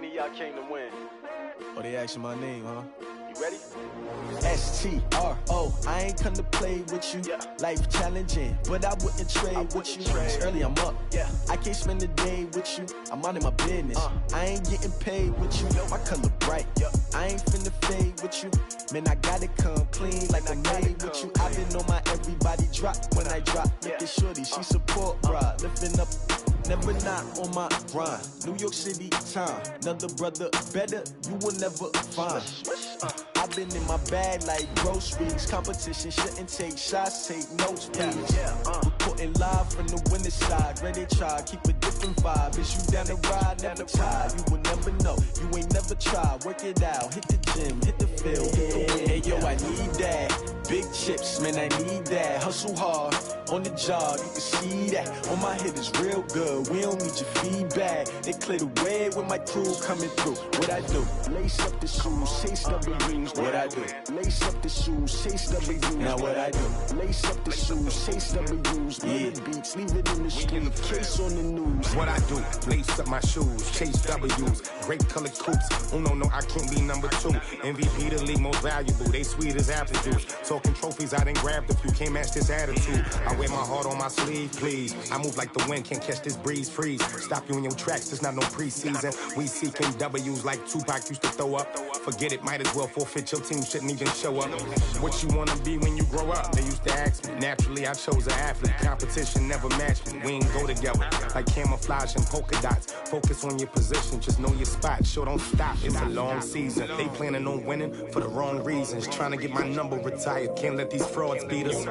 many of y'all came to win? Oh, they asking my name, huh? You ready? S-T-R-O, I ain't come to play with you. Life challenging, but I wouldn't trade with you. It's early, I'm up. I can't spend the day with you. I'm out of my business. I ain't getting paid with you. My color bright. I ain't finna fade with you. Man, I gotta come clean like I made with you. I've been on my everybody drop when I drop. Look at shorty, she support, bruh. Lifting up, never not on my grind. New York City time, another brother better, you will never find. I've been in my bag like groceries. Competition shouldn't take shots, take notes, please. Reporting live from the winning side. Ready to try, keep a different vibe. Is you down the ride, never tired. You will never know, you ain't never tried. Work it out, hit the gym, hit the field, hit the win. Hey yo, I need that. Big chips, man, I need that. Hustle hard, on the job, you can see that. On my hit is real good, we don't need your feedback. They clear the way with my crew coming through. What I do? Lace up the shoes, chase W's. What I do? Lace up the shoes, chase W's. Now what I do? Lace up the shoes, chase W's. The beats, leave it in the street, case on the news. What I do? Lace up my shoes, chase W's. Great colored coops. Oh no, I can't be number 2. MVP the league most valuable. They sweet as apple juice. Talking trophies, I done grabbed a few. Can't match this attitude. I wear my heart on my sleeve, please. I move like the wind, can't catch this breeze. Freeze. Stop you in your tracks. There's not no preseason. We seeking W's like Tupac used to throw up. Forget it, might as well forfeit. Your team shouldn't even show up. What you wanna be when you grow up? They used to ask me. Naturally, I chose an athlete. Competition never matched me. We ain't go together like camouflage and polka dots. Focus on your position, just know your spot. Sure, don't stop. It's a long season. They planning on winning for the wrong reasons. Trying to get my number retired. Can't let these frauds beat us.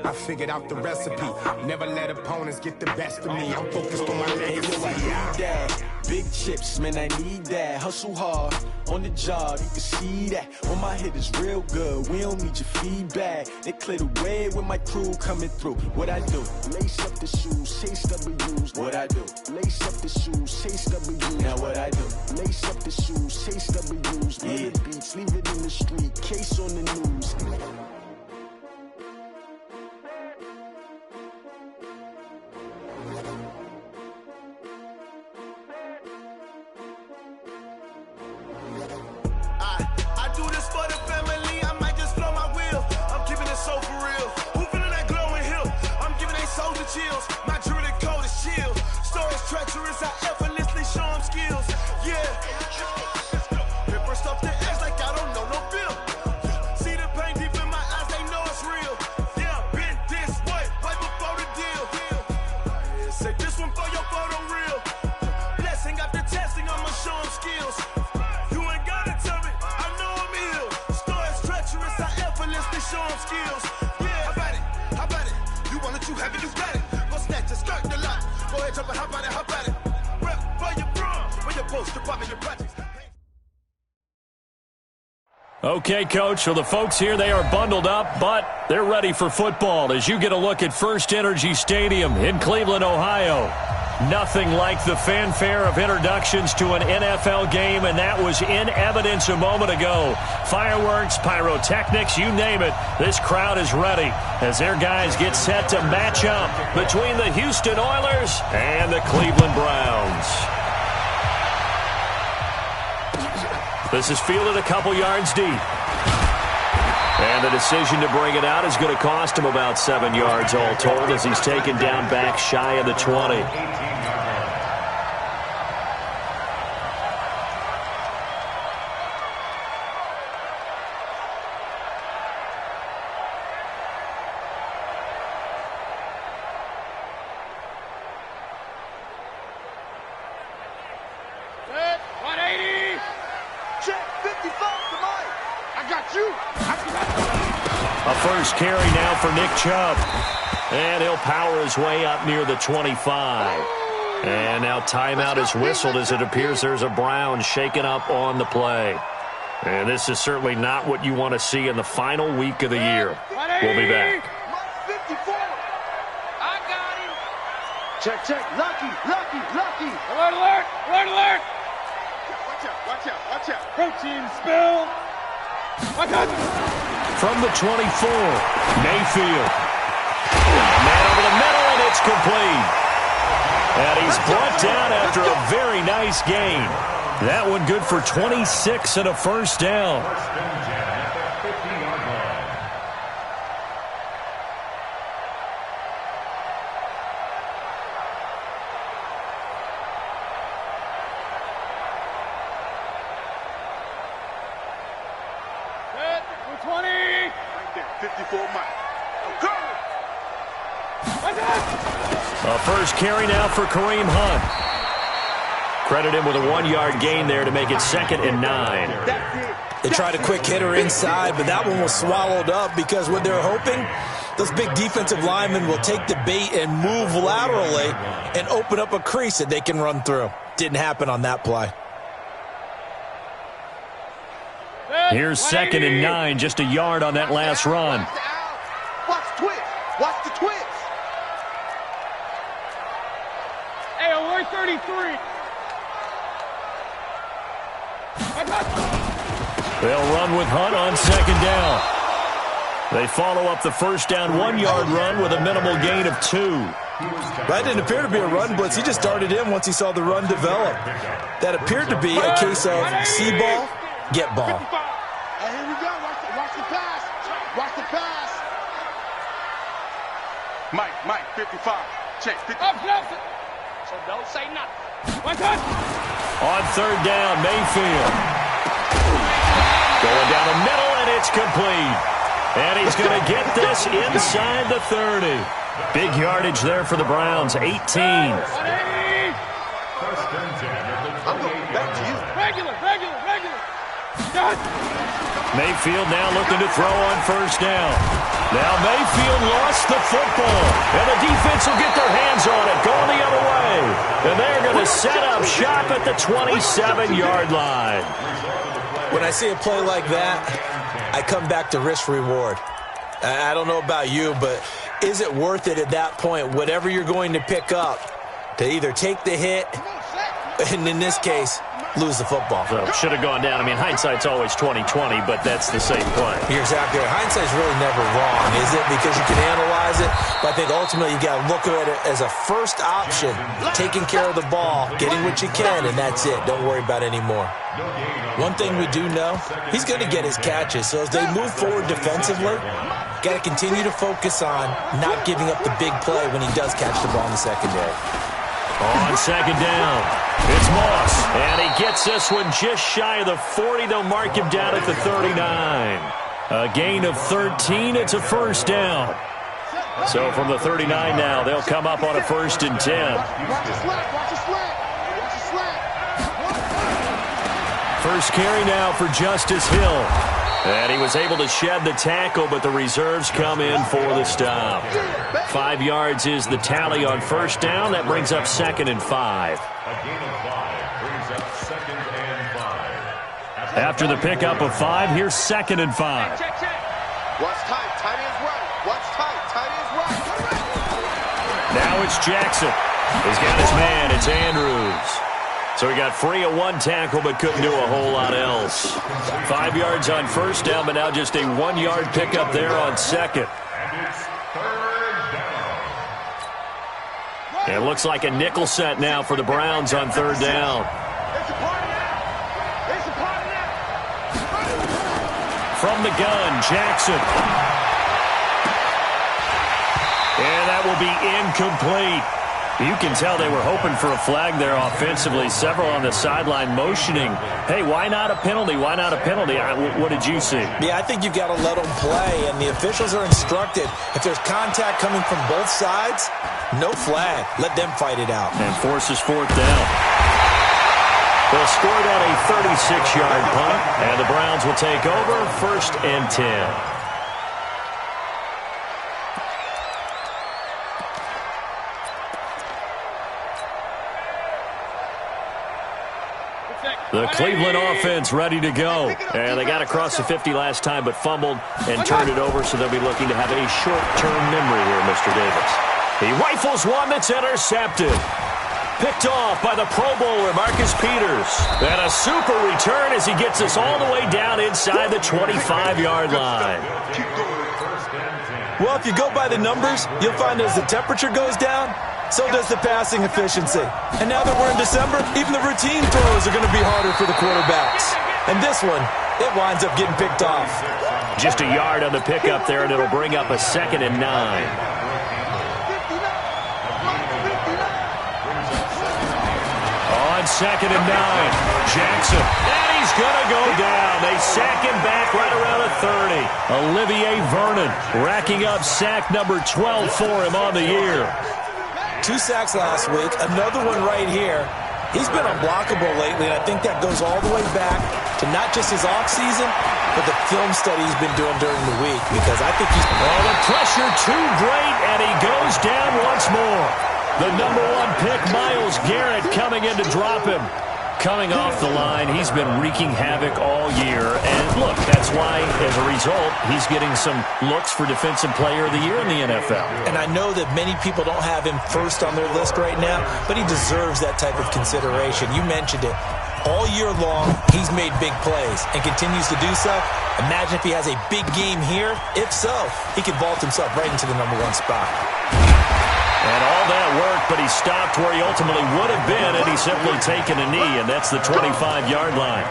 I figured out the recipe. Never let opponents get the best of me. I'm focused on my legacy. I need that. Big chips, man, I need that. Hustle hard, on the job, you can see that. On my hit is real good, we don't need your feedback. They clear the way with my crew coming through. What I do? Lace up the shoes, chase W's. What I do? Lace up the shoes, chase W's. Now what I do? Lace up the shoes, chase W's. The beats, leave it in the street, case on the news. Chills. My jewelry code is chill. Stories treacherous, I effortlessly show them skills. Yeah. Paper stuff the edge like I don't know no bill. See the pain deep in my eyes, they know it's real. Yeah, been this way, way before the deal. Say this one for your photo reel. Blessing after testing, I'ma show them skills. You ain't gotta tell me, I know I'm ill. Stories treacherous, I effortlessly show them skills. Yeah, how about it? You want it, you have it, you got it. Snatch a skirt the lot. Go ahead, jump it, hop at it. Rep for your bra, where your post, department, your projects. Okay, Coach, so the folks here, they are bundled up, but they're ready for football as you get a look at First Energy Stadium in Cleveland, Ohio. Nothing like the fanfare of introductions to an NFL game, and that was in evidence a moment ago. Fireworks, pyrotechnics, you name it. This crowd is ready as their guys get set to match up between the Houston Oilers and the Cleveland Browns. This is fielded a couple yards deep. And the decision to bring it out is going to cost him about 7 yards all told as he's taken down back shy of the 20. A first carry now for Nick Chubb. And he'll power his way up near the 25. And now timeout is whistled as it appears there's a Brown shaken up on the play. And this is certainly not what you want to see in the final week of the year. We'll be back. 54. I got him. Check. Lucky. Alert. Watch out. Protein spill. I got him. From the 24, Mayfield. Man over the middle, and it's complete. And he's brought down after a very nice gain. That one good for 26 and a first down. A first carry now for Kareem Hunt. Credit him with a 1-yard gain there to make it 2nd and 9. They tried a quick hitter inside, but that one was swallowed up because what they're hoping, those big defensive linemen will take the bait and move laterally and open up a crease that they can run through. Didn't happen on that play. Here's 2nd and 9, just a yard on that last run. Watch the twist. Watch the twist. Hey, alert 33. They'll run with Hunt on 2nd down. They follow up the first down 1-yard run with a minimal gain of 2. That didn't appear to be a run blitz. He just darted in once he saw the run develop. That appeared to be a case of see ball, get ball. Hey, here we go. Watch the pass. Watch the pass. Mike, 55. Check, 55. So don't say nothing. One touch. On 3rd down, Mayfield. Going down the middle, and it's complete. And he's going to get this inside the 30. Big yardage there for the Browns, 18. I'm going back to you. Regular. Mayfield now looking to throw on 1st down. Now Mayfield lost the football, and the defense will get their hands on it, going the other way. And they're going to set up shop at the 27-yard line. When I see a play like that, I come back to risk-reward. I don't know about you, but is it worth it at that point, whatever you're going to pick up, to either take the hit, and in this case, lose the football? So should have gone down. I mean, hindsight's always 20/20, but that's the same play. You're exactly right. Hindsight's really never wrong, is it? Because you can analyze it, but I think ultimately you got to look at it as a first option, taking care of the ball, getting what you can, and that's it. Don't worry about any more. One thing we do know, he's going to get his catches. So as they move forward defensively, got to continue to focus on not giving up the big play when he does catch the ball in the secondary. On 2nd down, it's Moss, and he gets this one just shy of the 40. They'll mark him down at the 39. A gain of 13. It's a first down. So from the 39 now, they'll come up on a 1st and 10. First carry now for Justice Hill. And he was able to shed the tackle, but the reserves come in for the stop. 5 yards is the tally on 1st down. That brings up 2nd and 5. After the pickup of 5, here's 2nd and 5. Watch tight. Tight ends right. Watch tight. Tight ends right. Now it's Jackson. He's got his man. It's Andrews. So he got free of 1 tackle but couldn't do a whole lot else. 5 yards on 1st down, but now just a 1-yard pickup there on 2nd. It looks like a nickel set now for the Browns on 3rd down. From the gun, Jackson. And that will be incomplete. You can tell they were hoping for a flag there offensively. Several on the sideline motioning, hey, why not a penalty? Why not a penalty? What did you see? Yeah, I think you've got to let them play, and the officials are instructed. If there's contact coming from both sides, no flag. Let them fight it out. And forces 4th down. They'll score that a 36-yard punt, and the Browns will take over 1st and 10. The Cleveland offense ready to go. And they got across the 50 last time but fumbled and turned it over, so they'll be looking to have a short-term memory here, Mr. Davis. He rifles one that's intercepted. Picked off by the Pro Bowler, Marcus Peters. And a super return as he gets us all the way down inside the 25-yard line. Well, if you go by the numbers, you'll find as the temperature goes down, So does the passing efficiency. And now that we're in December, even the routine throws are going to be harder for the quarterbacks. And this one, it winds up getting picked off. Just a yard on the pickup there, and it'll bring up a 2nd and 9. On 2nd and 9, Jackson. And he's going to go down. They sack him back right around the 30. Olivier Vernon racking up sack number 12 for him on the year. 2 sacks last week, another one right here. He's been unblockable lately, and I think that goes all the way back to not just his offseason, but the film study he's been doing during the week, because I think he's... Oh, the pressure too great, and he goes down once more. The number 1 pick, Myles Garrett, coming in to drop him. Coming off the line, he's been wreaking havoc all year. And look, that's why, as a result, he's getting some looks for Defensive Player of the Year in the NFL. And I know that many people don't have him first on their list right now, but he deserves that type of consideration. You mentioned it. All year long, he's made big plays and continues to do so. Imagine if he has a big game here. If so, he could vault himself right into the number 1 spot. And all that worked, but he stopped where he ultimately would have been, and he's simply taken a knee, and that's the 25-yard line.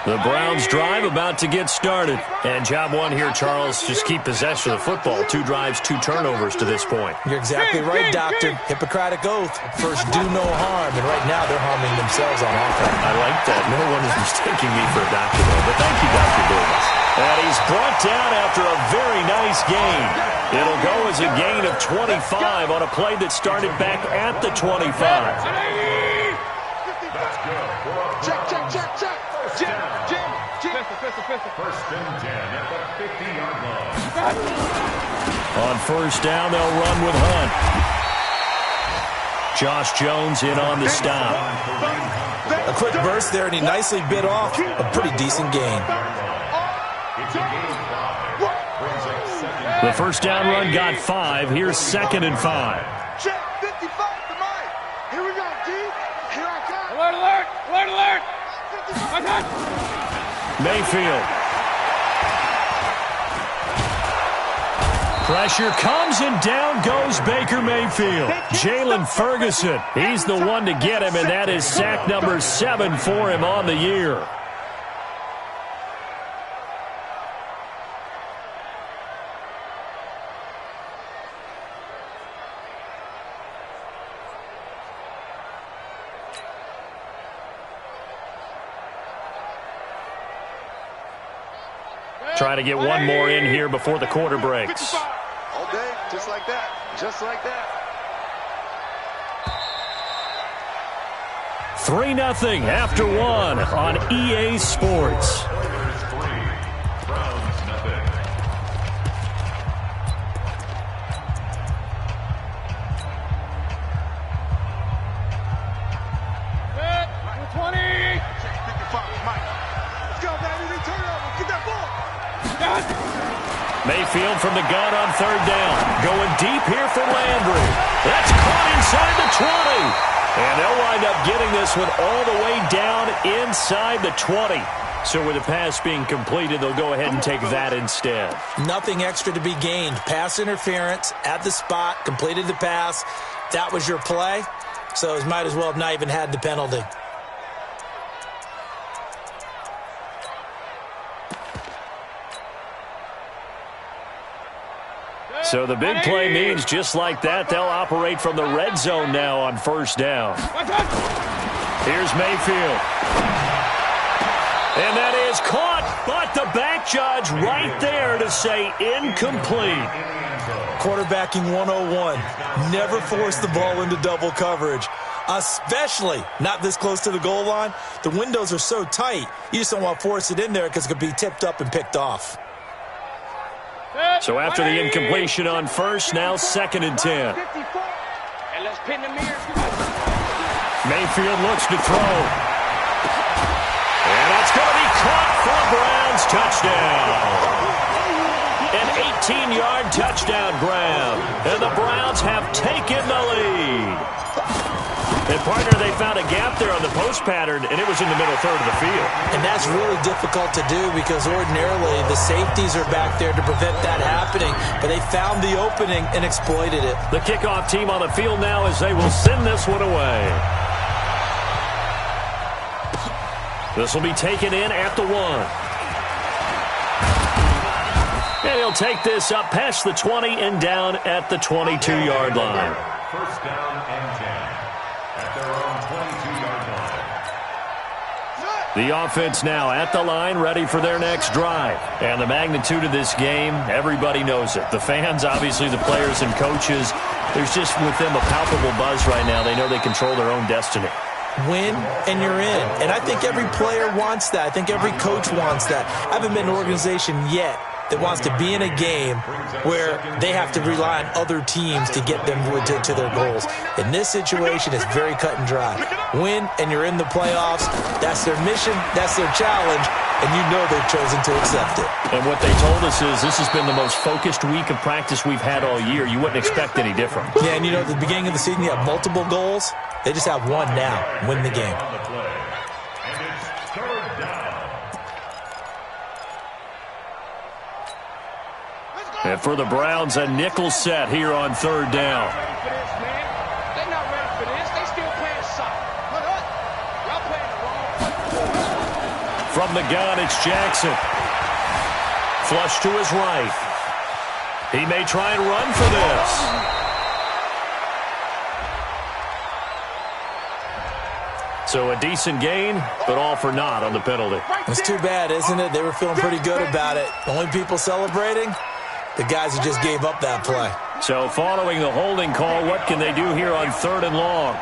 The Browns drive about to get started. And job 1 here, Charles, just keep possession of the football. 2 drives, 2 turnovers to this point. You're exactly right, Doctor. Hippocratic oath. First, do no harm. And right now, they're harming themselves on offense. I like that. No one is mistaking me for a doctor, though. But thank you, Dr. Davis. And he's brought down after a very nice gain. It'll go as a gain of 25 on a play that started back at the 25. Check. First and 10 at the 50-yard line. On first down, they'll run with Hunt. Josh Jones in on the stop. A quick burst there, and he nicely bit off a pretty decent gain. The first down run got 5. Here's 2nd and 5. Check 55 to Mike. Here we go, D. Here I come. Alert. Mayfield. Pressure comes, and down goes Baker Mayfield. Jalen Ferguson, he's the one to get him, and that is sack number 7 for him on the year. Trying to get one more in here before the quarter breaks. All day, just like that. Just like that. 3-0 after 1 on EA Sports. Mayfield from the gun on third down. Going deep here for Landry. That's caught inside the 20. And they'll wind up getting this one all the way down inside the 20. So with the pass being completed, they'll go ahead and take that instead. Nothing extra to be gained. Pass interference at the spot, completed the pass. That was your play. So it might as well have not even had the penalty. So the big play means just like that, they'll operate from the red zone now on first down. Here's Mayfield. And that is caught, but the back judge right there to say incomplete. Quarterbacking 101. Never force the ball into double coverage, especially not this close to the goal line. The windows are so tight, you just don't want to force it in there because it could be tipped up and picked off. So after the incompletion on first, now 2nd and 10. Mayfield looks to throw. And that's going to be caught for a Browns touchdown. An 18-yard touchdown grab. And the Browns have taken the lead. And, partner, they found a gap there on the post pattern, and it was in the middle third of the field. And that's really difficult to do because ordinarily the safeties are back there to prevent that happening, but they found the opening and exploited it. The kickoff team on the field now as they will send this one away. This will be taken in at the 1. And he'll take this up past the 20 and down at the 22-yard line. First down and 10 at their own 22-yard line. The offense now at the line, ready for their next drive. And the magnitude of this game, everybody knows it. The fans, obviously the players and coaches, there's just with them a palpable buzz right now. They know they control their own destiny. Win and you're in. And I think every player wants that. I think every coach wants that. I haven't been in an organization yet that wants to be in a game where they have to rely on other teams to get them to their goals. In this situation, it's very cut and dry. Win and you're in the playoffs. That's their mission. That's their challenge. And you know they've chosen to accept it. And what they told us is this has been the most focused week of practice we've had all year. You wouldn't expect any different. Yeah, and you know, at the beginning of the season, you have multiple goals. They just have one now. Win the game. On the play. And it's third down. And for the Browns, a nickel set here on third down. They're not ready for this. They still playing soccer. Y'all playing the wrong. From the gun, it's Jackson. Flush to his right. He may try and run for this. So a decent gain, but all for naught on the penalty. It's too bad, isn't it? They were feeling pretty good about it. Only people celebrating, the guys who just gave up that play. So following the holding call, what can they do here on third and long?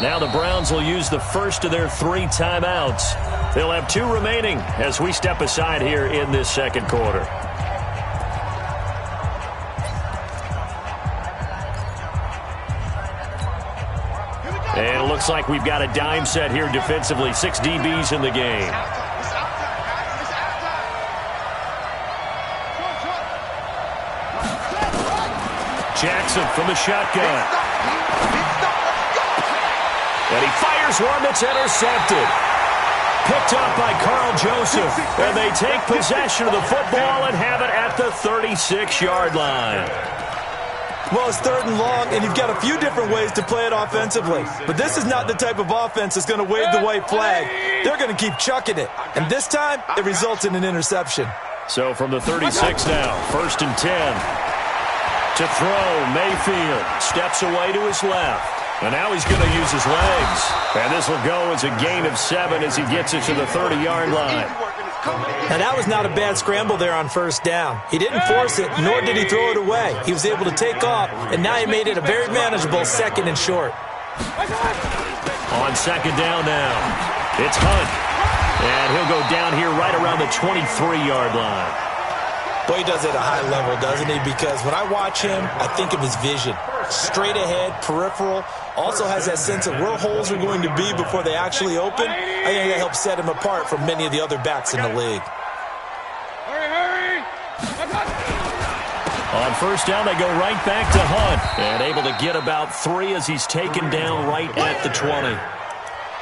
Now the Browns will use the first of their 3 timeouts. They'll have 2 remaining as we step aside here in this second quarter. And it looks like we've got a dime set here defensively. 6 DBs in the game. Jackson from the shotgun. And he fires one that's intercepted. Picked up by Carl Joseph. And they take possession of the football and have it at the 36-yard line. Well, it's third and long, and you've got a few different ways to play it offensively. But this is not the type of offense that's going to wave the white flag. They're going to keep chucking it. And this time, it results in an interception. So from the 36 now, first and 10. To throw, Mayfield steps away to his left. And now he's going to use his legs. And this will go as a gain of 7 as he gets it to the 30-yard line. Now, that was not a bad scramble there on first down. He didn't force it, nor did he throw it away. He was able to take off, and now he made it a very manageable second and short. On second down now, it's Hunt. And he'll go down here right around the 23-yard line. Boy, he does it at a high level, doesn't he? Because when I watch him, I think of his vision. Straight ahead, peripheral, also has that sense of where holes are going to be before they actually open. I think that helps set him apart from many of the other backs in the league. Hurry! On first down, they go right back to Hunt. And able to get about 3 as he's taken down right at the 20.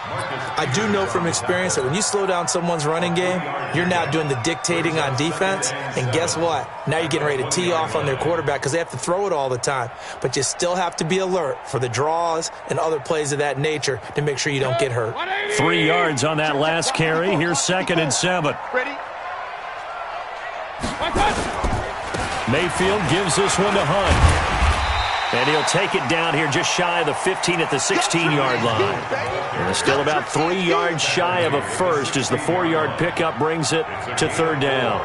I do know from experience that when you slow down someone's running game, you're now doing the dictating on defense. And guess what? Now you're getting ready to tee off on their quarterback because they have to throw it all the time. But you still have to be alert for the draws and other plays of that nature to make sure you don't get hurt. 3 yards on that last carry. Here's second and 7. Ready? Mayfield gives this one to Hunt. And he'll take it down here just shy of the 15 at the 16-yard line. And still about 3 yards shy of a first as the 4-yard pickup brings it to third down.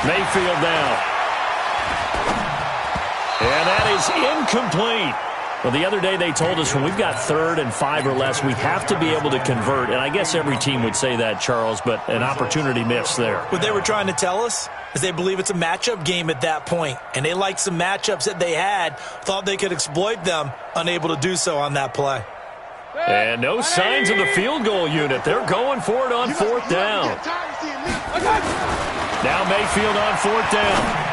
Mayfield now. And that is incomplete. Well, the other day they told us when we've got 3rd and 5 or less, we have to be able to convert. And I guess every team would say that, Charles, but an opportunity missed there. What they were trying to tell us is they believe it's a matchup game at that point. And they liked some matchups that they had, thought they could exploit them, unable to do so on that play. And no signs of the field goal unit. They're going for it on fourth down. Now Mayfield on fourth down.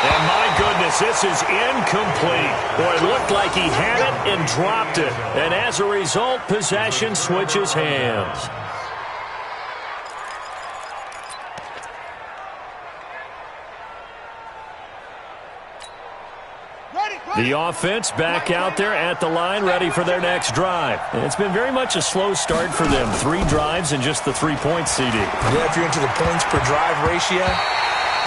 And my goodness, this is incomplete. Boy, it looked like he had it and dropped it. And as a result, possession switches hands. The offense back out there at the line, ready for their next drive. And it's been very much a slow start for them. 3 drives and just the 3 points, CD. Yeah, if you're into the points per drive ratio,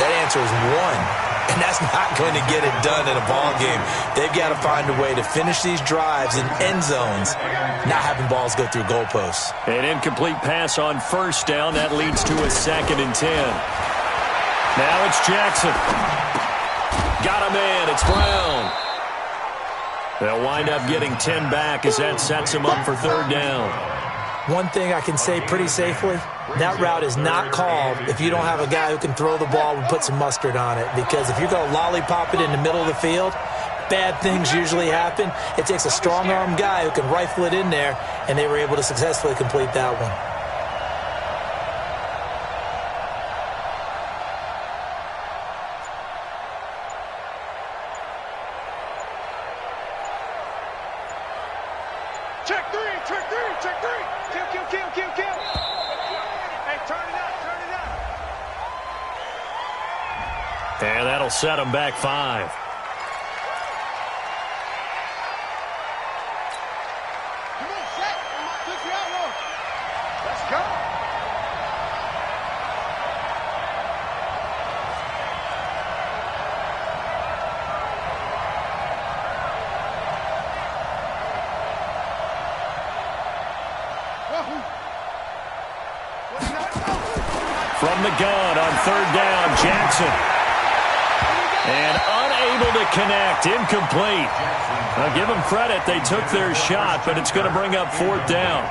that answer is 1. And that's not going to get it done in a ball game. They've got to find a way to finish these drives in end zones, not having balls go through goalposts. An incomplete pass on first down. That leads to a 2nd and 10. Now it's Jackson. Got a man. It's Brown. They'll wind up getting 10 back as that sets them up for third down. One thing I can say pretty safely, that route is not called if you don't have a guy who can throw the ball and put some mustard on it. Because if you're going to lollipop it in the middle of the field, bad things usually happen. It takes a strong-arm guy who can rifle it in there, and they were able to successfully complete that one. Check three. Kill. Hey, turn it out. And that'll set them back 5. Come on, set. Push me out low. Let's go. From the gun on third down, Jackson. And unable to connect, incomplete. Now give them credit, they took their shot, but it's going to bring up fourth down.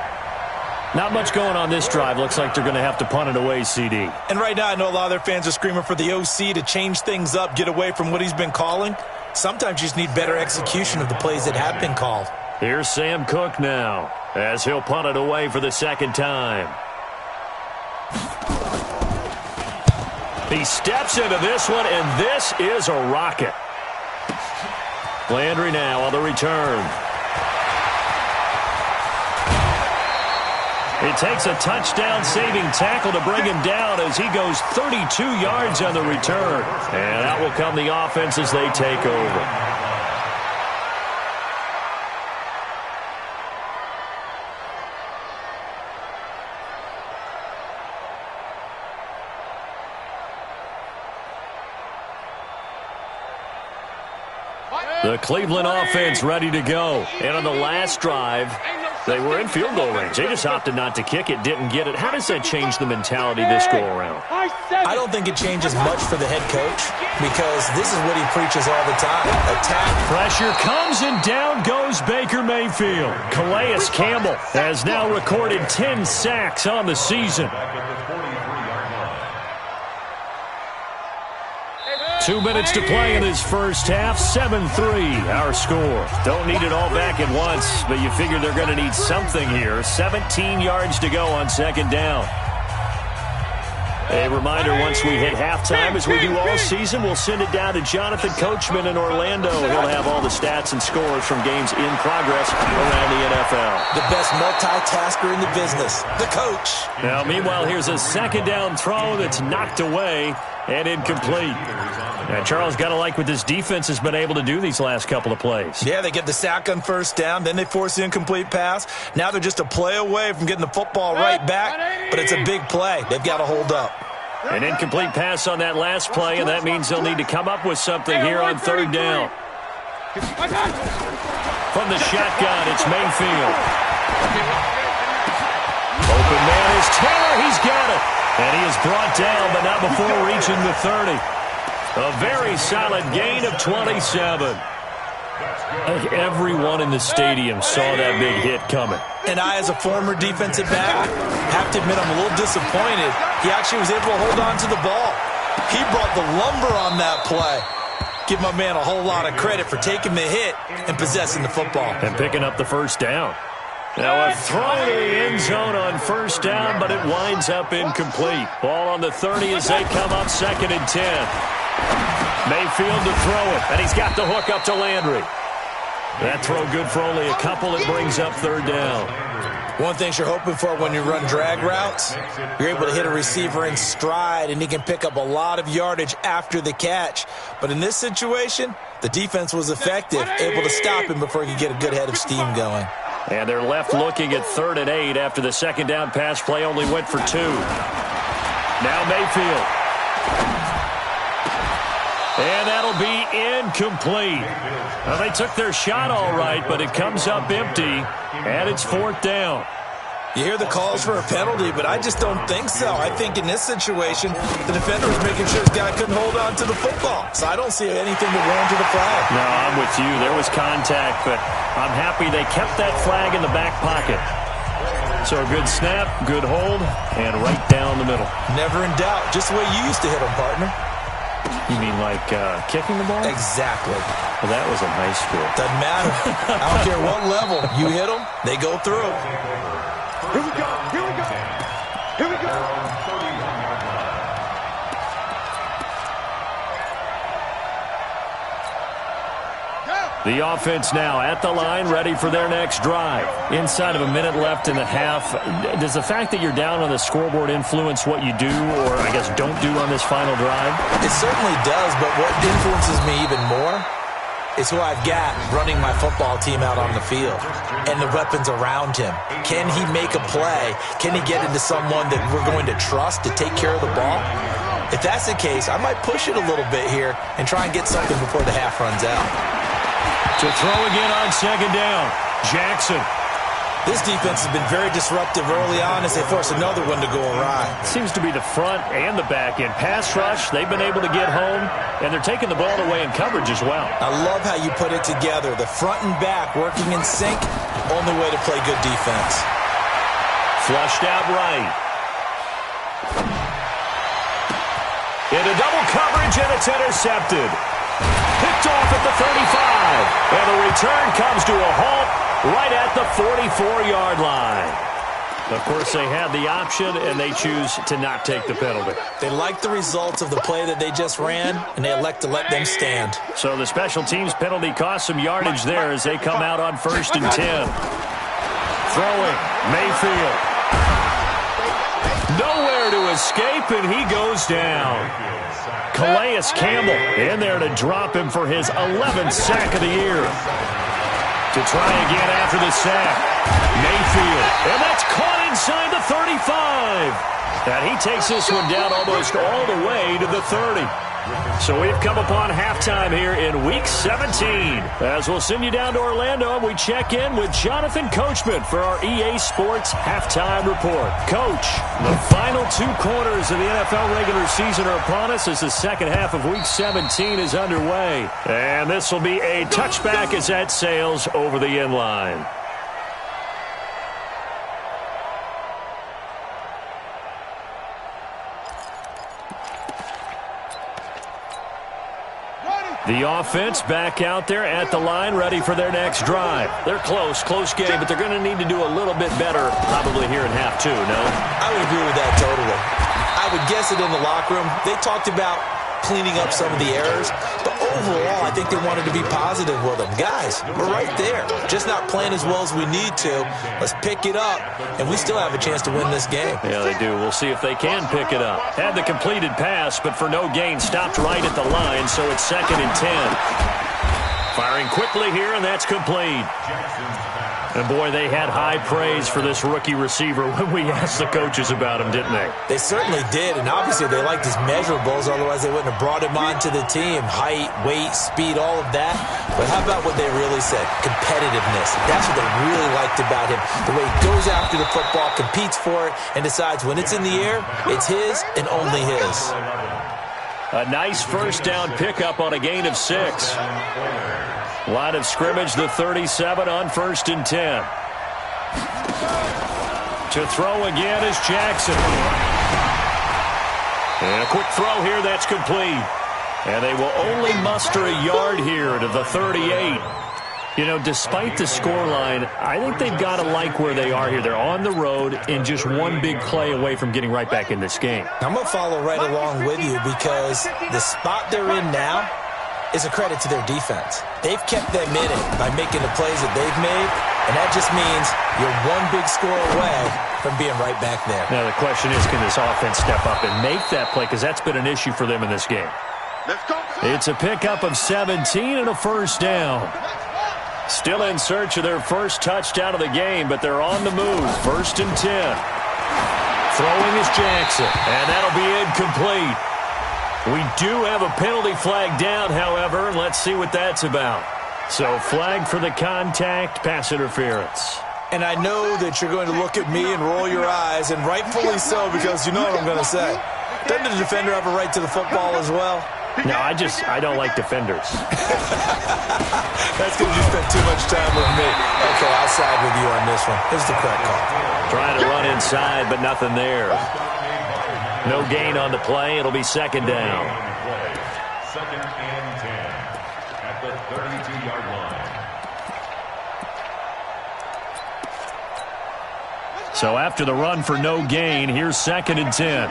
Not much going on this drive. Looks like they're going to have to punt it away, CD. And right now I know a lot of their fans are screaming for the OC to change things up, get away from what he's been calling. Sometimes you just need better execution of the plays that have been called. Here's Sam Cook now, as he'll punt it away for the 2nd time. He steps into this one, and this is a rocket. Landry now on the return. It takes a touchdown-saving tackle to bring him down as he goes 32 yards on the return. And out will come the offense as they take over. The Cleveland offense ready to go. And on the last drive, they were in field goal range. They just opted not to kick it, didn't get it. How does that change the mentality this go-around? I don't think it changes much for the head coach because this is what he preaches all the time. Attack. Pressure comes and down goes Baker Mayfield. Calais Campbell has now recorded 10 sacks on the season. 2 minutes to play in this first half. 7-3 our score. Don't need it all back at once, but you figure they're going to need something here. 17 yards to go on second down. A reminder, once we hit halftime, as we do all season, we'll send it down to Jonathan Coachman in Orlando. He'll have all the stats and scores from games in progress around the NFL. The best multitasker in the business, the coach. Now, meanwhile, here's a second down throw that's knocked away and incomplete. Now, Charles, got to like what this defense has been able to do these last couple of plays. Yeah, they get the sack on first down, then they force the incomplete pass. Now they're just a play away from getting the football right back, but it's a big play. They've got to hold up. An incomplete pass on that last play, and that means they'll need to come up with something here on third down. From the shotgun, it's Mayfield. Open man is Taylor. He's got it. And he is brought down, but not before reaching the 30. A very solid gain of 27. Everyone in the stadium saw that big hit coming. And I, as a former defensive back, have to admit I'm a little disappointed. He actually was able to hold on to the ball. He brought the lumber on that play. Give my man a whole lot of credit for taking the hit and possessing the football. And picking up the first down. Now a throw to the end zone on first down, but it winds up incomplete. Ball on the 30 as they come up 2nd and 10. Mayfield to throw it, and he's got the hook up to Landry. That throw good for only a couple. It brings up 3rd down. One thing you're hoping for when you run drag routes, you're able to hit a receiver in stride, and he can pick up a lot of yardage after the catch. But in this situation, the defense was effective, able to stop him before he could get a good head of steam going. And they're left looking at 3rd and 8 after the 2nd down pass play only went for 2. Now Mayfield. And that'll be incomplete. Well, they took their shot all right, but it comes up empty, and it's 4th down. You hear the calls for a penalty, but I just don't think so. I think in this situation, the defender was making sure his guy couldn't hold on to the football. So I don't see anything that warranted a flag. No, I'm with you. There was contact, but I'm happy they kept that flag in the back pocket. So a good snap, good hold, and right down the middle. Never in doubt. Just the way you used to hit them, partner. You mean like kicking the ball? Exactly. Well, that was in high school. Doesn't matter. I don't care what level. You hit them, they go through. Here we go. Here we go. Here we go. The offense now at the line, ready for their next drive. Inside of a minute left in the half, does the fact that you're down on the scoreboard influence what you do, or I guess don't do on this final drive? It certainly does, but what influences me even more is who I've got running my football team out on the field and the weapons around him. Can he make a play? Can he get into someone that we're going to trust to take care of the ball? If that's the case, I might push it a little bit here and try and get something before the half runs out. To throw again on 2nd down, Jackson. This defense has been very disruptive early on as they force another one to go awry. Seems to be the front and the back end. Pass rush, they've been able to get home, and they're taking the ball away in coverage as well. I love how you put it together. The front and back working in sync, only way to play good defense. Flushed out right. Into double coverage, and it's intercepted. Picked off at the 35. And the return comes to a halt right at the 44-yard line. Of course, they had the option, and they choose to not take the penalty. They like the results of the play that they just ran, and they elect to let them stand. So the special teams penalty cost some yardage there as they come out on 1st and 10. Throwing, Mayfield. Nowhere to escape, and he goes down. Calais Campbell in there to drop him for his 11th sack of the year. To try again after the sack. Mayfield. And that's caught inside the 35. And he takes this one down almost all the way to the 30. So we've come upon halftime here in Week 17. As we'll send you down to Orlando, and we check in with Jonathan Coachman for our EA Sports Halftime Report. Coach, the final 2 quarters of the NFL regular season are upon us as the second half of Week 17 is underway. And this will be a touchback as that sails over the end line. The offense back out there at the line, ready for their next drive. They're close game, but they're going to need to do a little bit better probably here in half 2, no? I would agree with that totally. I would guess it in the locker room. They talked about cleaning up some of the errors, but overall, I think they wanted to be positive with them. Guys, we're right there. Just not playing as well as we need to. Let's pick it up, and we still have a chance to win this game. Yeah, they do. We'll see if they can pick it up. Had the completed pass, but for no gain, stopped right at the line, so it's 2nd and 10. Firing quickly here, and that's complete. And, boy, they had high praise for this rookie receiver when we asked the coaches about him, didn't they? They certainly did, and obviously they liked his measurables, otherwise they wouldn't have brought him onto the team. Height, weight, speed, all of that. But how about what they really said? Competitiveness. That's what they really liked about him. The way he goes after the football, competes for it, and decides when it's in the air, it's his and only his. A nice first down pickup on a gain of 6. Line of scrimmage, the 37 on 1st and 10. To throw again is Jackson. And a quick throw here, that's complete. And they will only muster a yard here to the 38. You know, despite the scoreline, I think they've got to like where they are here. They're on the road and just one big play away from getting right back in this game. I'm going to follow right along with you because the spot they're in now is a credit to their defense. They've kept them in it by making the plays that they've made, and that just means you're one big score away from being right back there. Now the question is, can this offense step up and make that play? Because that's been an issue for them in this game. It's a pickup of 17 and a first down. Still in search of their first touchdown of the game, but they're on the move. 1st and 10. Throwing is Jackson, and that'll be incomplete. We do have a penalty flag down, however. Let's see what that's about. So flag for the contact, pass interference. And I know that you're going to look at me and roll your eyes, and rightfully so, because you know what I'm going to say. Doesn't the defender have a right to the football as well? No, I don't like defenders. That's because you spent too much time with me. Okay, I'll side with you on this one. Here's the correct call. Trying to run inside, but nothing there. No gain on the play. It'll be 2nd down. 2nd and 10 at the 32-yard line. So after the run for no gain, here's 2nd and 10.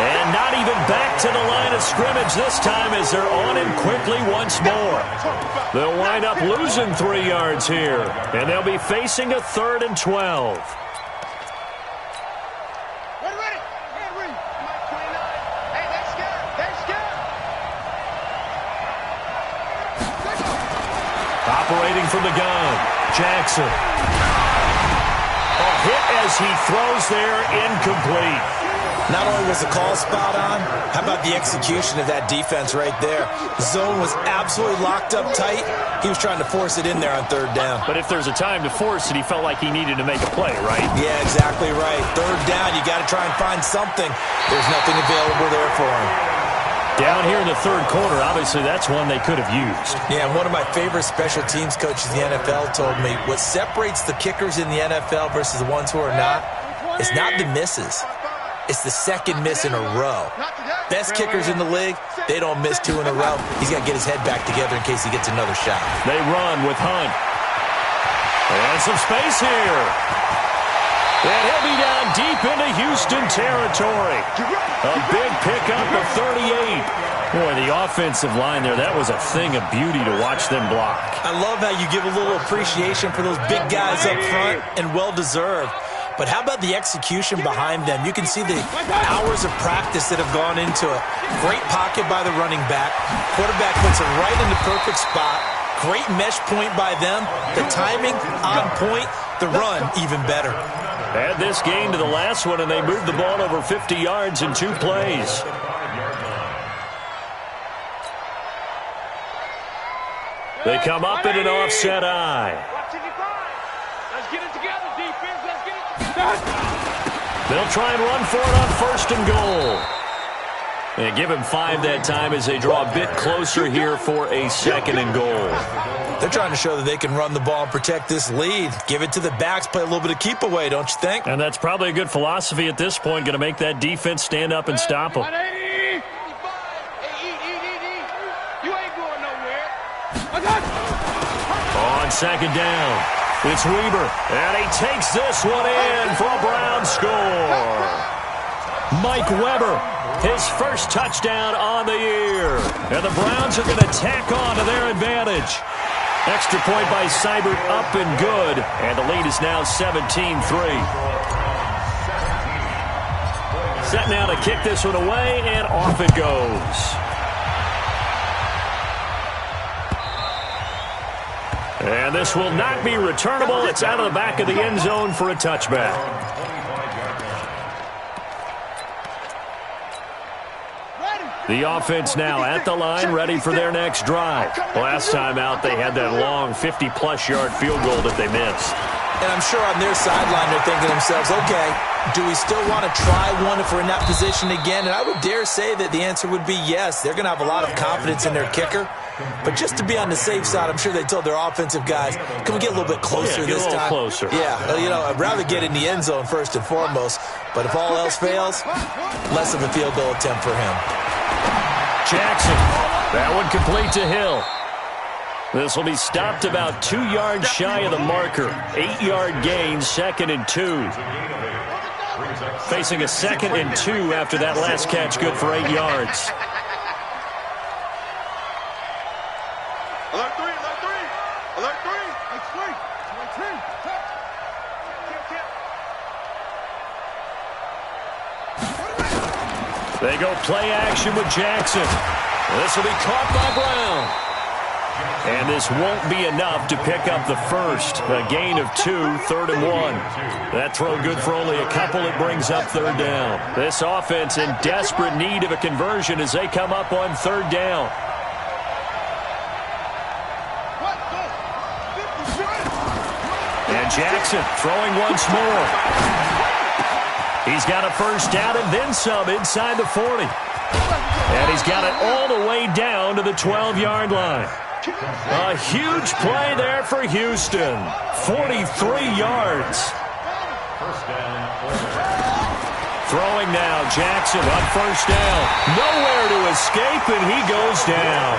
And not even back to the line of scrimmage this time as they're on him quickly once more. They'll wind up losing 3 yards here, and they'll be facing a 3rd and 12. Operating from the gun, Jackson. A hit as he throws there, incomplete. Not only was the call spot on, how about the execution of that defense right there? The zone was absolutely locked up tight. He was trying to force it in there on 3rd down. But if there's a time to force it, he felt like he needed to make a play, right? Yeah, exactly right. 3rd down, you got to try and find something. There's nothing available there for him. Down here in the 3rd quarter, obviously that's one they could have used. Yeah, and one of my favorite special teams coaches in the NFL told me what separates the kickers in the NFL versus the ones who are not is not the misses. It's the 2nd miss in a row. Best kickers in the league, they don't miss 2 in a row. He's got to get his head back together in case he gets another shot. They run with Hunt. And some space here. And he'll be down deep into Houston territory. A big pickup of 38. Boy, the offensive line there, that was a thing of beauty to watch them block. I love how you give a little appreciation for those big guys up front, and well-deserved. But how about the execution behind them? You can see the hours of practice that have gone into it. Great pocket by the running back. Quarterback puts it right in the perfect spot. Great mesh point by them. The timing on point. The run even better. Add this game to the last one, and they moved the ball over 50 yards in 2 plays. They come up in an offset eye. Let's get it together, defense. Let's get it together. They'll try and run for it on 1st and goal. And give him 5 that time as they draw a bit closer here for a 2nd and goal. They're trying to show that they can run the ball and protect this lead. Give it to the backs, play a little bit of keep away, don't you think? And that's probably a good philosophy at this point, going to make that defense stand up and stop them. You ain't going nowhere. On 2nd down, it's Weber, and he takes this one in for a Brown score. Mike Weber, his first touchdown on the year. And the Browns are going to tack on to their advantage. Extra point by Seibert, up and good. And the lead is now 17-3. Set now to kick this one away, and off it goes. And this will not be returnable. It's out of the back of the end zone for a touchback. The offense now at the line, ready for their next drive. Last time out, they had that long 50-plus yard field goal that they missed. And I'm sure on their sideline they're thinking to themselves, okay, do we still want to try one if we're in that position again? And I would dare say that the answer would be yes. They're going to have a lot of confidence in their kicker. But just to be on the safe side, I'm sure they told their offensive guys, can we get a little bit closer this time? Closer. Yeah, I'd rather get in the end zone first and foremost. But if all else fails, less of a field goal attempt for him. Jackson, that one complete to Hill. This will be stopped about 2 yards shy of the marker. 8-yard gain, 2nd and 2. Facing a 2nd and 2 after that last catch, good for 8 yards. Alert 3, alert 3, alert 3. It's 3. They go play action with Jackson. This will be caught by Brown. And this won't be enough to pick up the first. A gain of 2, 3rd and 1. That throw good for only a couple. It brings up 3rd down. This offense in desperate need of a conversion as they come up on 3rd down. And Jackson throwing once more. He's got a first down and then some inside the 40. And he's got it all the way down to the 12-yard line. A huge play there for Houston. 43 yards. Throwing now, Jackson on first down. Nowhere to escape, and he goes down.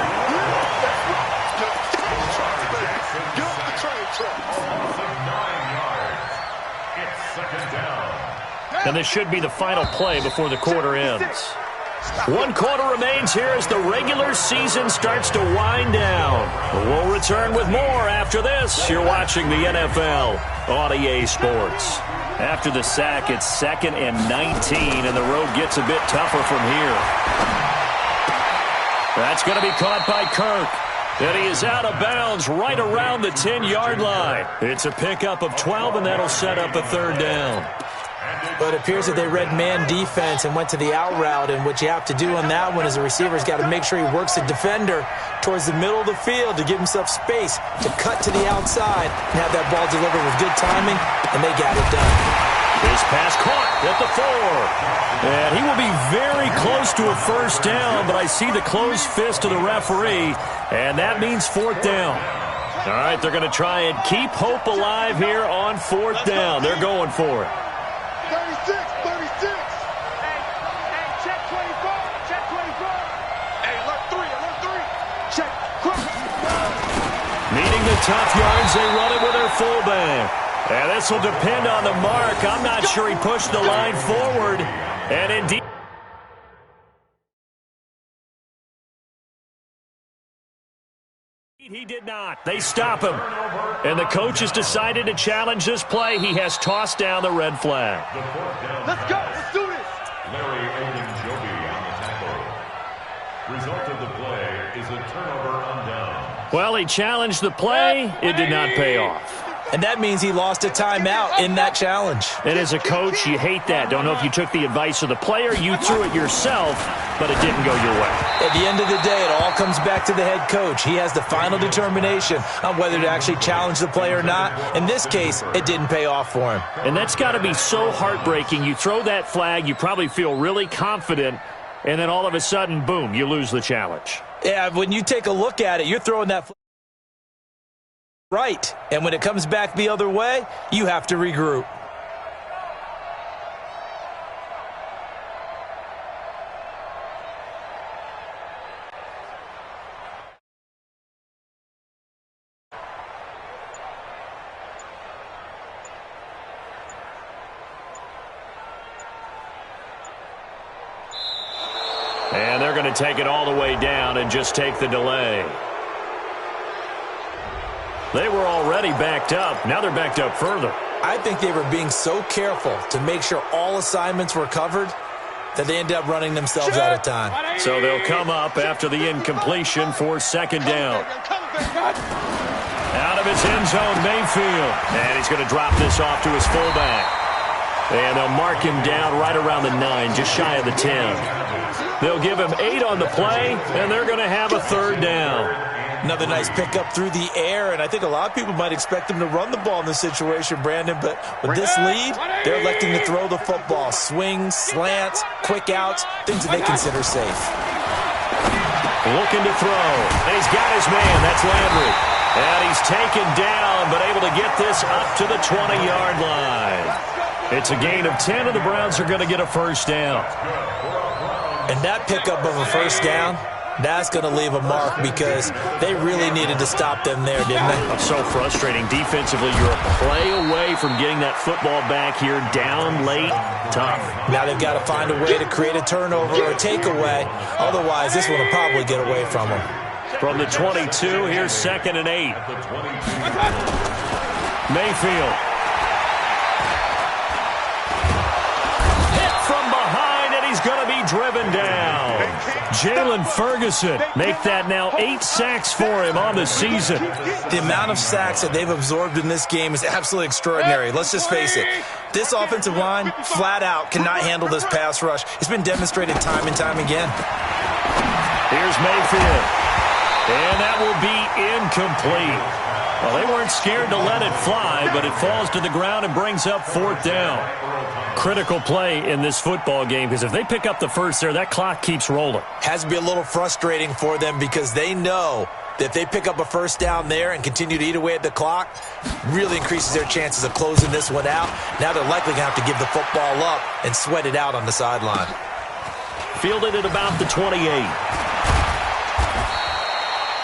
And this should be the final play before the quarter ends. 1 quarter remains here as the regular season starts to wind down. We'll return with more after this. You're watching the NFL on EA Sports. After the sack, it's 2nd and 19, and the road gets a bit tougher from here. That's going to be caught by Kirk. And he is out of bounds right around the 10-yard line. It's a pickup of 12, and that'll set up a 3rd down. But it appears that they read man defense and went to the out route, and what you have to do on that one is the receiver's got to make sure he works the defender towards the middle of the field to give himself space to cut to the outside and have that ball delivered with good timing, and they got it done. His pass caught at the 4. And he will be very close to a first down, but I see the closed fist of the referee, and that means 4th down. All right, they're going to try and keep hope alive here on 4th down. They're going for it. 36. Hey, check 24. Check 24. Hey, alert 3. Check. Needing the tough yards, they run it with their fullback. And this will depend on the mark. I'm not sure he pushed the line forward. And indeed, he did not. They stop him. And the coach has decided to challenge this play. He has tossed down the red flag. Let's go. Let's do this. Larry Ogunjobi on the tackle. Result of the play is a turnover on down. Well, he challenged the play. It did not pay off. And that means he lost a timeout in that challenge. And as a coach, you hate that. Don't know if you took the advice of the player. You threw it yourself, but it didn't go your way. At the end of the day, it all comes back to the head coach. He has the final determination on whether to actually challenge the play or not. In this case, it didn't pay off for him. And that's got to be so heartbreaking. You throw that flag, you probably feel really confident, and then all of a sudden, boom, you lose the challenge. Yeah, when you take a look at it, you're throwing that flag right. And when it comes back the other way, you have to regroup. And they're going to take it all the way down and just take the delay. They were already backed up. Now they're backed up further. I think they were being so careful to make sure all assignments were covered that they ended up running themselves out of time. So they'll come up after the incompletion for 2nd down. Out of his end zone, Mayfield. And he's going to drop this off to his fullback. And they'll mark him down right around the 9, just shy of the 10. They'll give him 8 on the play, and they're going to have a 3rd down. Another nice pickup through the air, and I think a lot of people might expect them to run the ball in this situation, Brandon, but with this lead, they're electing to throw the football. Swings, slants, quick outs, things that they consider safe. Looking to throw, and he's got his man. That's Landry. And he's taken down, but able to get this up to the 20-yard line. It's a gain of 10, and the Browns are going to get a first down. And that pickup of a first down, that's going to leave a mark because they really needed to stop them there, didn't they? It's so frustrating. Defensively, you're a play away from getting that football back here. Down late, tough. Now they've got to find a way to create a turnover or a takeaway. Otherwise, this one will probably get away from them. From the 22, here's 2nd and 8. Mayfield. Hit from behind, and he's going to be driven down. Jalen Ferguson, make that now 8 sacks for him on the season. The amount of sacks that they've absorbed in this game is absolutely extraordinary. Let's just face it. This offensive line, flat out, cannot handle this pass rush. It's been demonstrated time and time again. Here's Mayfield. And that will be incomplete. Well, they weren't scared to let it fly, but it falls to the ground and brings up 4th down. Critical play in this football game because if they pick up the first there, that clock keeps rolling. Has to be a little frustrating for them because they know that if they pick up a first down there and continue to eat away at the clock, really increases their chances of closing this one out. Now they're likely going to have to give the football up and sweat it out on the sideline. Fielded at about the 28.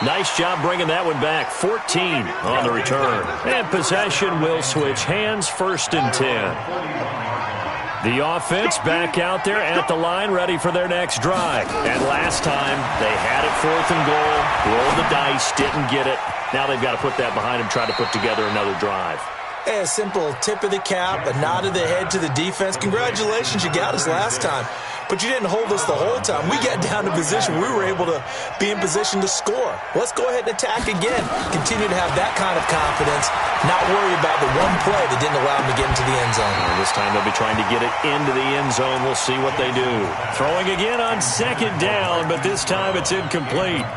Nice job bringing that one back. 14 on the return. And possession will switch hands, 1st and 10. The offense back out there at the line, ready for their next drive. And last time, they had it 4th and goal, rolled the dice, didn't get it. Now they've got to put that behind them, try to put together another drive. Hey, a simple tip of the cap, a nod of the head to the defense. Congratulations, you got us last time. But you didn't hold us the whole time. We got down to position. We were able to be in position to score. Let's go ahead and attack again. Continue to have that kind of confidence. Not worry about the one play that didn't allow them to get into the end zone. Well, this time they'll be trying to get it into the end zone. We'll see what they do. Throwing again on 2nd down, but this time it's incomplete.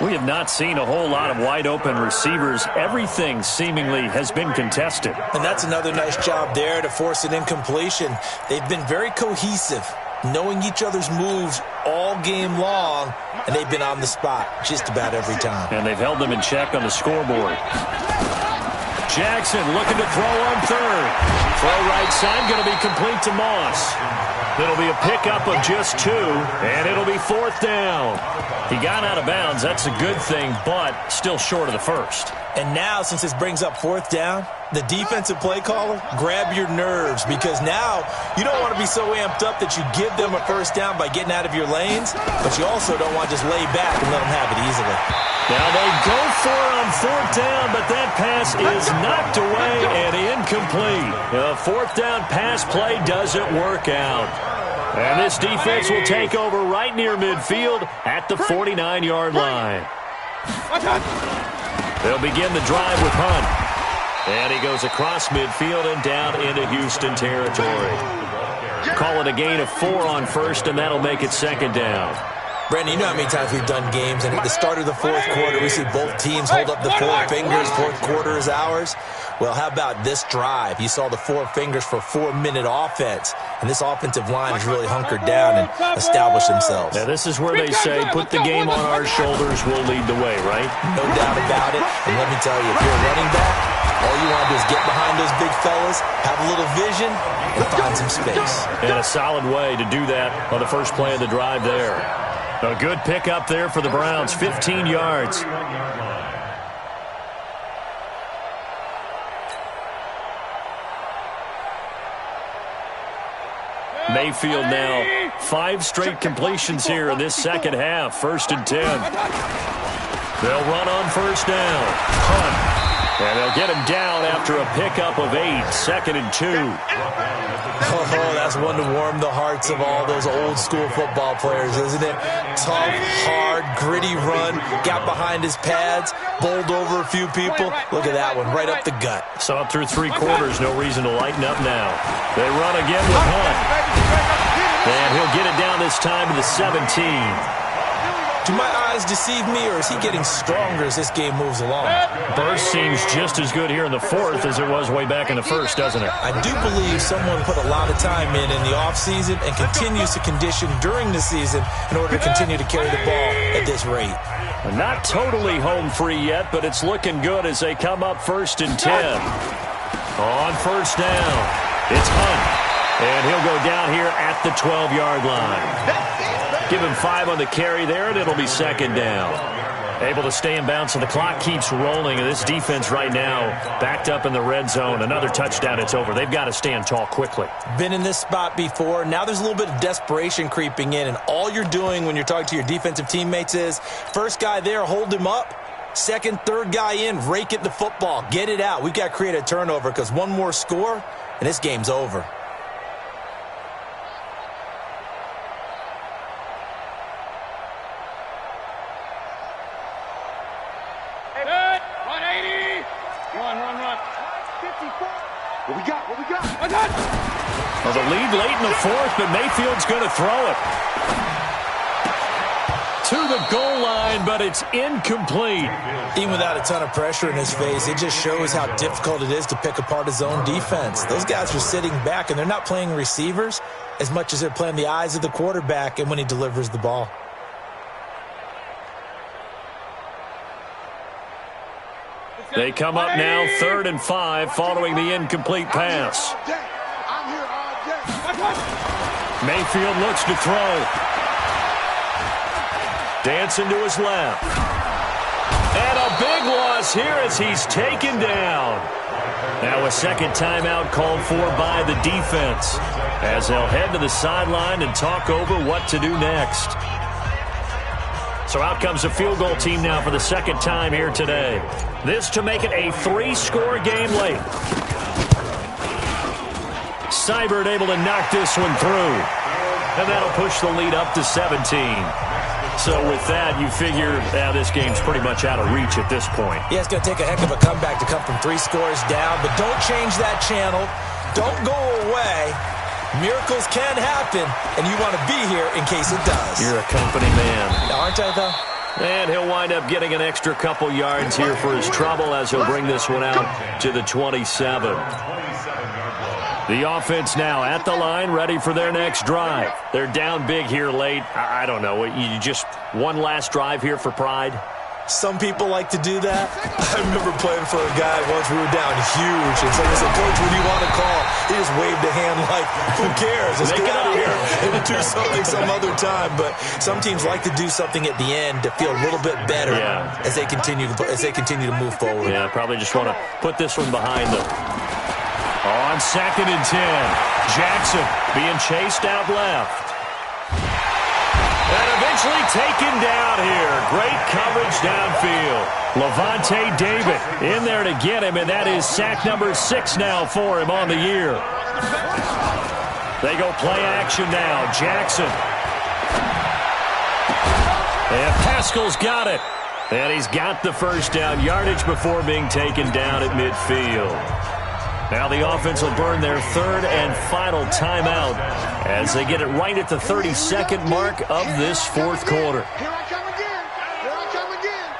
We have not seen a whole lot of wide-open receivers. Everything seemingly has been contested. And that's another nice job there to force an incompletion. They've been very cohesive, knowing each other's moves all game long, and they've been on the spot just about every time. And they've held them in check on the scoreboard. Jackson looking to throw on 3rd. Throw right side, going to be complete to Moss. It'll be a pickup of just 2, and it'll be 4th down. He got out of bounds. That's a good thing, but still short of the first. And now, since this brings up 4th down, the defensive play caller, grab your nerves because now you don't want to be so amped up that you give them a first down by getting out of your lanes, but you also don't want to just lay back and let them have it easily. Now they go for it on 4th down, but that pass is knocked away and incomplete. The 4th down pass play doesn't work out. And this defense will take over right near midfield at the 49-yard line. They'll begin the drive with Hunt. And he goes across midfield and down into Houston territory. Call it a gain of 4 on 1st, and that'll make it 2nd down. Brandon, you know how many times we've done games, and at the start of the 4th quarter, we see both teams hold up the 4 fingers, 4th quarter is ours. Well, how about this drive? You saw the 4 fingers for 4-minute offense, and this offensive line has really hunkered down and established themselves. Now, this is where they say, put the game on our shoulders, we'll lead the way, right? No doubt about it, and let me tell you, if you're a running back, all you want to do is get behind those big fellas, have a little vision, and find some space. And a solid way to do that on the first play of the drive there. A good pickup there for the Browns, 15 yards. Mayfield now 5 straight completions here in this second half. 1st and 10. They'll run on 1st down. Hunt. And they'll get him down after a pickup of 8. 2nd and 2. Oh, that's one to warm the hearts of all those old school football players, isn't it? Tough, hard, gritty run. Got behind his pads, bowled over a few people. Look at that one, right up the gut. Saw it through 3 quarters. No reason to lighten up now. They run again with Hunt. And he'll get it down this time to the 17. Do my eyes deceive me, or is he getting stronger as this game moves along? Burst seems just as good here in the fourth as it was way back in the first, doesn't it? I do believe someone put a lot of time in the offseason and continues to condition during the season in order to continue to carry the ball at this rate. Not totally home free yet, but it's looking good as they come up 1st and 10. On first down, it's Hunt. And he'll go down here at the 12-yard line. Give him 5 on the carry there, and it'll be 2nd down. Able to stay in bounds, so the clock keeps rolling. And this defense right now backed up in the red zone. Another touchdown, it's over. They've got to stand tall quickly. Been in this spot before. Now there's a little bit of desperation creeping in, and all you're doing when you're talking to your defensive teammates is first guy there, hold him up. Second, third guy in, rake it the football. Get it out. We've got to create a turnover because one more score, and this game's over. Well, the lead late in the fourth, but Mayfield's going to throw it to the goal line, but it's incomplete. Even without a ton of pressure in his face, it just shows how difficult it is to pick apart his own defense. Those guys are sitting back, and they're not playing receivers as much as they're playing the eyes of the quarterback and when he delivers the ball. They come up now 3rd and 5 following the incomplete pass. Mayfield looks to throw. Dancing to his left. And a big loss here as he's taken down. Now a second timeout called for by the defense as they'll head to the sideline and talk over what to do next. So out comes the field goal team now for the second time here today. This to make it a 3-score game late. Seibert able to knock this one through. And that'll push the lead up to 17. So with that, you figure this game's pretty much out of reach at this point. Yeah, it's going to take a heck of a comeback to come from 3 scores down. But don't change that channel. Don't go away. Miracles can happen, and you want to be here in case it does. You're a company man. Aren't I, though? And he'll wind up getting an extra couple yards here for his trouble as he'll bring this one out to the 27. The offense now at the line, ready for their next drive. They're down big here late. I don't know. You just one last drive here for pride? Some people like to do that. I remember playing for a guy once. We were down huge, and someone said, "Coach, what do you want to call?" He just waved a hand like, "Who cares? Let's get out of here and do something some other time." But some teams like to do something at the end to feel a little bit better as they continue to move forward. Yeah, probably just want to put this one behind them. On 2nd and 10, Jackson being chased out left. And eventually taken down here. Great coverage downfield. Levante David in there to get him, and that is sack number 6 now for him on the year. They go play action now. Jackson. And Pascal's got it. And he's got the first down yardage before being taken down at midfield. Now the offense will burn their 3rd and final timeout as they get it right at the 32nd mark of this 4th quarter. Here I come again. Here I come again.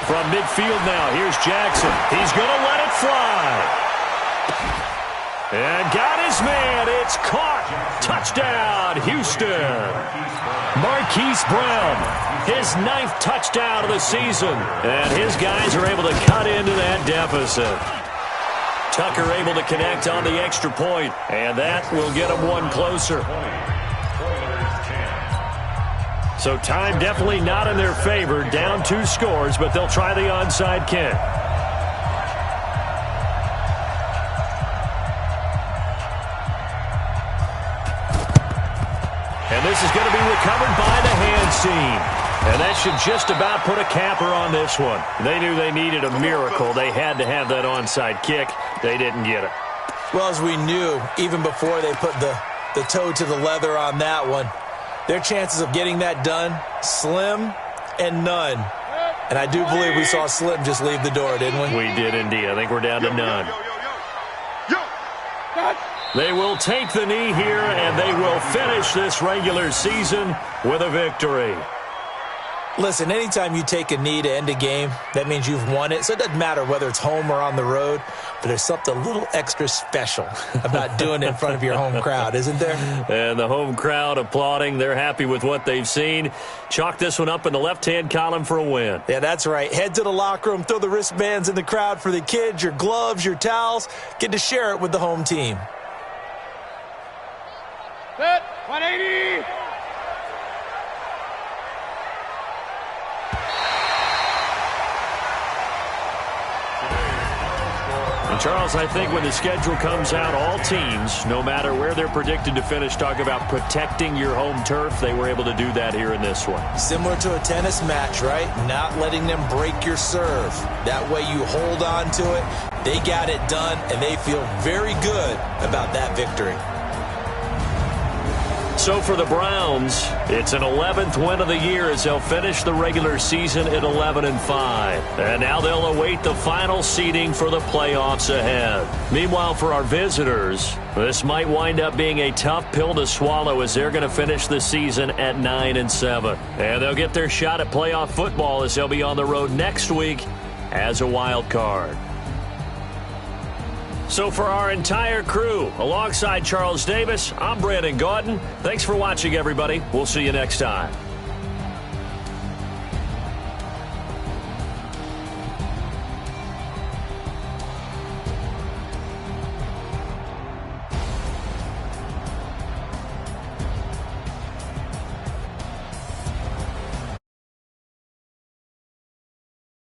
From midfield now, here's Jackson. He's going to let it fly. And got his man. It's caught. Touchdown, Houston. Marquise Brown, his 9th touchdown of the season. And his guys are able to cut into that deficit. Tucker able to connect on the extra point, and that will get him one closer. So time definitely not in their favor. Down 2 scores, but they'll try the onside kick. And this is going to be recovered by the hands team. And that should just about put a capper on this one. They knew they needed a miracle. They had to have that onside kick. They didn't get it. Well, as we knew, even before they put the toe to the leather on that one, their chances of getting that done, slim and none. And I do believe we saw Slim just leave the door, didn't we? We did indeed. I think we're down to none. They will take the knee here, and they will finish this regular season with a victory. Listen, anytime you take a knee to end a game, that means you've won it. So it doesn't matter whether it's home or on the road, but there's something a little extra special about doing it in front of your home crowd, isn't there? And the home crowd applauding. They're happy with what they've seen. Chalk this one up in the left-hand column for a win. Yeah, that's right. Head to the locker room, throw the wristbands in the crowd for the kids, your gloves, your towels. Get to share it with the home team. Set, 180. And Charles, I think when the schedule comes out, all teams, no matter where they're predicted to finish, talk about protecting your home turf. They were able to do that here in this one. Similar to a tennis match, right? Not letting them break your serve. That way you hold on to it. They got it done, and they feel very good about that victory. So for the Browns, it's an 11th win of the year as they'll finish the regular season at 11-5. And now they'll await the final seeding for the playoffs ahead. Meanwhile, for our visitors, this might wind up being a tough pill to swallow as they're going to finish the season at 9-7. And they'll get their shot at playoff football as they'll be on the road next week as a wild card. So for our entire crew, alongside Charles Davis, I'm Brandon Gaudin. Thanks for watching, everybody. We'll see you next time.